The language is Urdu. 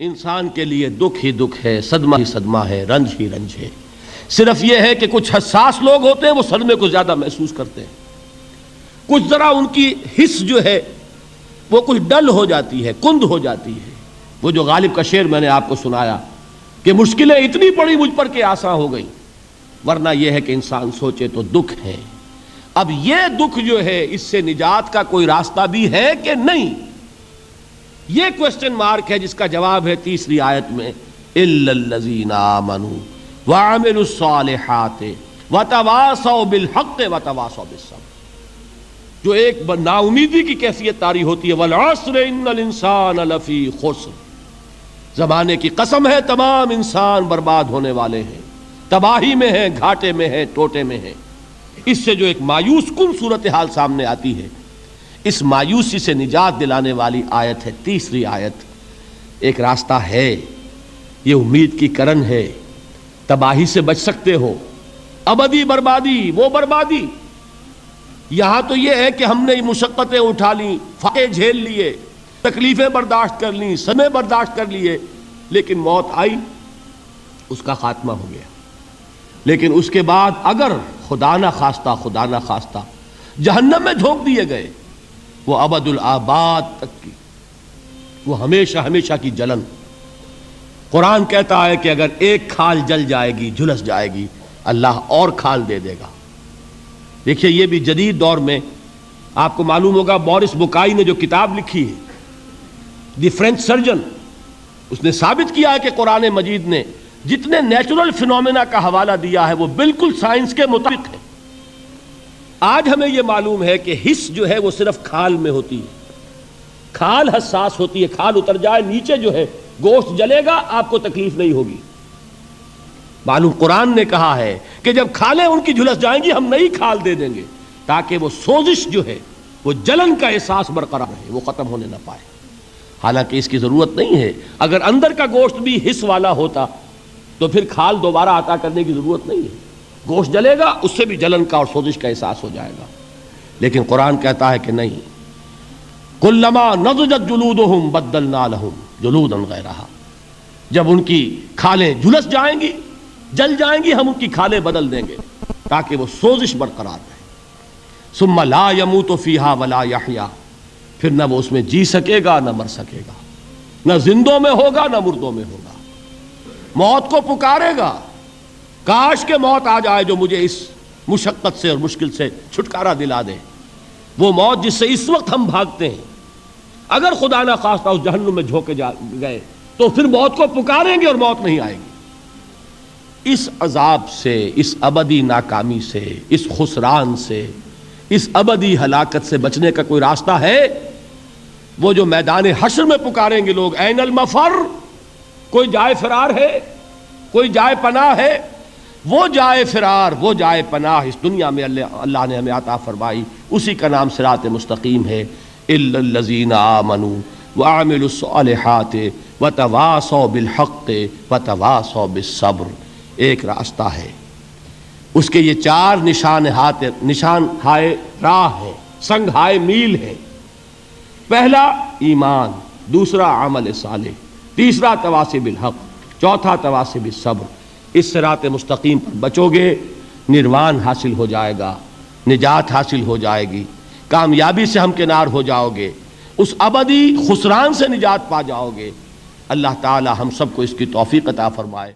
انسان کے لیے دکھ ہی دکھ ہے، صدمہ ہی صدمہ ہے، رنج ہی رنج ہے۔ صرف یہ ہے کہ کچھ حساس لوگ ہوتے ہیں وہ صدمے کو زیادہ محسوس کرتے ہیں، کچھ ذرا ان کی حس جو ہے وہ کچھ ڈل ہو جاتی ہے، کند ہو جاتی ہے۔ وہ جو غالب کا شعر میں نے آپ کو سنایا کہ مشکلیں اتنی پڑی مجھ پر کہ آسان ہو گئی، ورنہ یہ ہے کہ انسان سوچے تو دکھ ہے۔ اب یہ دکھ جو ہے اس سے نجات کا کوئی راستہ بھی ہے کہ نہیں، یہ کوسچن مارک ہے، جس کا جواب ہے تیسری آیت میں اِلَّا الَّذِينَ آمَنُوا وَعَمِلُوا الصَّالِحَاتِ وَتَوَاصَوْا بِالْحَقِّ وَتَوَاصَوْا بِالصَّبْرِ۔ جو ایک نا امیدی کی کیفیت طاری ہوتی ہے، وَالْعَصْرِ إِنَّ الْإِنسَانَ لَفِي خُسْرٍ، زمانے کی قسم ہے تمام انسان برباد ہونے والے ہیں، تباہی میں ہیں، گھاٹے میں ہیں، ٹوٹے میں ہیں۔ اس سے جو ایک مایوس کن صورتحال سامنے آتی ہے، اس مایوسی سے نجات دلانے والی آیت ہے تیسری آیت۔ ایک راستہ ہے، یہ امید کی کرن ہے، تباہی سے بچ سکتے ہو، ابدی بربادی وہ بربادی۔ یہاں تو یہ ہے کہ ہم نے مشقتیں اٹھا لیں، فاقے جھیل لیے، تکلیفیں برداشت کر لیں، صدمے برداشت کر لیے، لیکن موت آئی، اس کا خاتمہ ہو گیا۔ لیکن اس کے بعد اگر خدا نہ خواستہ جہنم میں جھونک دیے گئے، وہ ابد الآباد تک کی، وہ ہمیشہ کی جلن۔ قرآن کہتا ہے کہ اگر ایک کھال جل جائے گی، جھلس جائے گی، اللہ اور کھال دے دے گا۔ دیکھیے یہ بھی جدید دور میں آپ کو معلوم ہوگا، بورس بکائی نے جو کتاب لکھی ہے، دی فرینچ سرجن، اس نے ثابت کیا ہے کہ قرآن مجید نے جتنے نیچرل فینومینا کا حوالہ دیا ہے وہ بالکل سائنس کے مطابق ہے۔ آج ہمیں یہ معلوم ہے کہ حس جو ہے وہ صرف کھال میں ہوتی ہے، کھال حساس ہوتی ہے، کھال اتر جائے نیچے جو ہے گوشت جلے گا، آپ کو تکلیف نہیں ہوگی۔ معلوم قرآن نے کہا ہے کہ جب کھالیں ان کی جھلس جائیں گی، ہم نئی کھال دے دیں گے تاکہ وہ سوزش جو ہے، وہ جلن کا احساس برقرار رہے، وہ ختم ہونے نہ پائے۔ حالانکہ اس کی ضرورت نہیں ہے، اگر اندر کا گوشت بھی حس والا ہوتا تو پھر کھال دوبارہ عطا کرنے کی ضرورت نہیں ہے، گوشت جلے گا، اس سے بھی جلن کا اور سوزش کا احساس ہو جائے گا۔ لیکن قرآن کہتا ہے کہ نہیں، کلما نضجت جلودہم بدلنا لہم جلودا غیرہا، جب ان کی کھالیں جھلس جائیں گی، جل جائیں گی، ہم ان کی کھالیں بدل دیں گے تاکہ وہ سوزش برقرار رہے۔ ثم لا يموت فیہا ولا یحیا، پھر نہ وہ اس میں جی سکے گا نہ مر سکے گا، نہ زندوں میں ہوگا نہ مردوں میں ہوگا۔ موت کو پکارے گا، کاش کہ موت آ جائے جو مجھے اس مشقت سے اور مشکل سے چھٹکارا دلا دے۔ وہ موت جس سے اس وقت ہم بھاگتے ہیں، اگر خدا نہ خواستہ اس جہنم میں جھونکے گئے تو پھر موت کو پکاریں گے اور موت نہیں آئے گی۔ اس عذاب سے، اس ابدی ناکامی سے، اس خسران سے، اس ابدی ہلاکت سے بچنے کا کوئی راستہ ہے؟ وہ جو میدان حشر میں پکاریں گے لوگ، این المفر، کوئی جائے فرار ہے، کوئی جائے پناہ ہے؟ وہ جائے فرار، وہ جائے پناہ اس دنیا میں اللہ نے ہمیں عطا فرمائی، اسی کا نام صراط مستقیم ہے۔ الا الذین آمنوا وعملوا الصالحات وتواصوا بالحق وتواصوا بالصبر۔ ایک راستہ ہے، اس کے یہ چار نشان ہائے راہ ہے، سنگ ہائے میل ہے۔ پہلا ایمان، دوسرا عمل صالح، تیسرا تواصی بالحق، چوتھا تواصی بالصبر۔ اس صراط مستقیم پر بچو گے، نروان حاصل ہو جائے گا، نجات حاصل ہو جائے گی، کامیابی سے ہمکنار ہو جاؤ گے، اس ابدی خسران سے نجات پا جاؤ گے۔ اللہ تعالی ہم سب کو اس کی توفیق عطا فرمائے۔